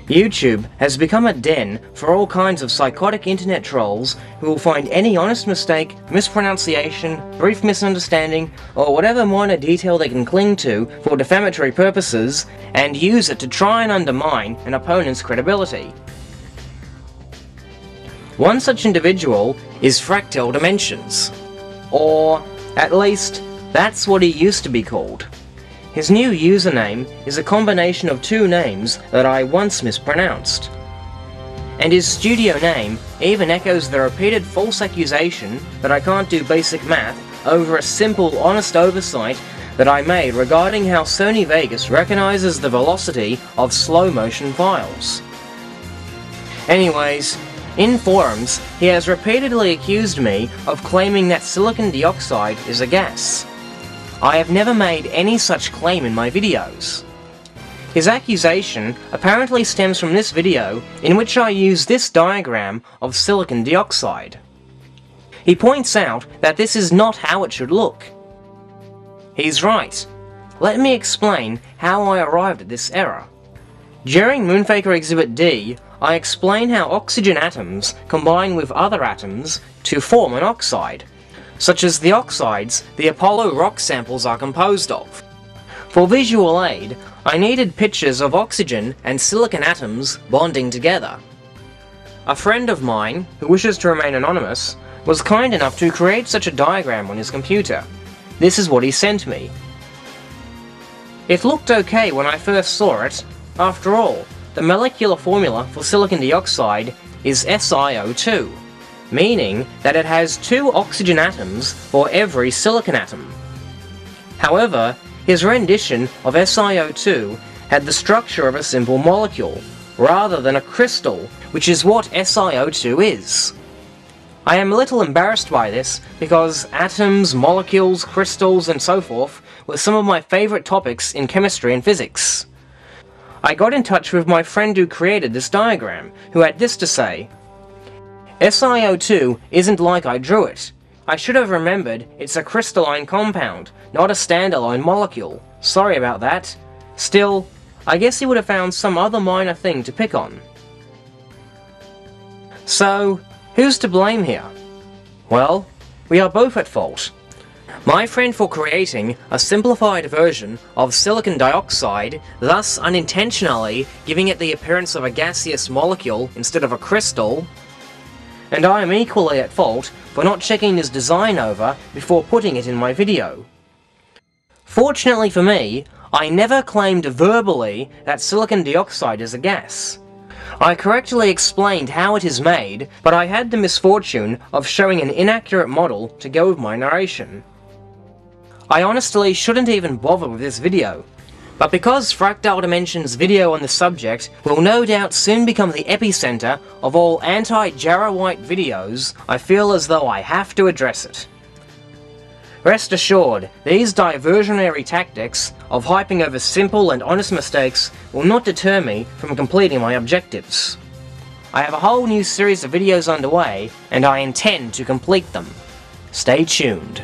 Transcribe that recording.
YouTube has become a den for all kinds of psychotic internet trolls who will find any honest mistake, mispronunciation, brief misunderstanding, or whatever minor detail they can cling to for defamatory purposes, and use it to try and undermine an opponent's credibility. One such individual is FractalDimensions, or at least that's what he used to be called. His new username is a combination of two names that I once mispronounced. And his studio name even echoes the repeated false accusation that I can't do basic math over a simple, honest oversight that I made regarding how Sony Vegas recognizes the velocity of slow-motion files. Anyways, in forums, he has repeatedly accused me of claiming that silicon dioxide is a gas. I have never made any such claim in my videos. His accusation apparently stems from this video in which I use this diagram of silicon dioxide. He points out that this is not how it should look. He's right. Let me explain how I arrived at this error. During Moonfaker Exhibit D, I explain how oxygen atoms combine with other atoms to form an oxide, such as the oxides the Apollo rock samples are composed of. For visual aid, I needed pictures of oxygen and silicon atoms bonding together. A friend of mine, who wishes to remain anonymous, was kind enough to create such a diagram on his computer. This is what he sent me. It looked okay when I first saw it. After all, the molecular formula for silicon dioxide is SiO2. Meaning that it has two oxygen atoms for every silicon atom. However, his rendition of SiO2 had the structure of a simple molecule, rather than a crystal, which is what SiO2 is. I am a little embarrassed by this, because atoms, molecules, crystals, and so forth were some of my favourite topics in chemistry and physics. I got in touch with my friend who created this diagram, who had this to say: SiO2 isn't like I drew it. I should have remembered it's a crystalline compound, not a standalone molecule. Sorry about that. Still, I guess he would have found some other minor thing to pick on. So, who's to blame here? Well, we are both at fault. My friend for creating a simplified version of silicon dioxide, thus unintentionally giving it the appearance of a gaseous molecule instead of a crystal, and I am equally at fault for not checking his design over before putting it in my video. Fortunately for me, I never claimed verbally that silicon dioxide is a gas. I correctly explained how it is made, but I had the misfortune of showing an inaccurate model to go with my narration. I honestly shouldn't even bother with this video, but because FractalDimensions' video on the subject will no doubt soon become the epicenter of all anti-Jarrah White videos, I feel as though I have to address it. Rest assured, these diversionary tactics of hyping over simple and honest mistakes will not deter me from completing my objectives. I have a whole new series of videos underway, and I intend to complete them. Stay tuned.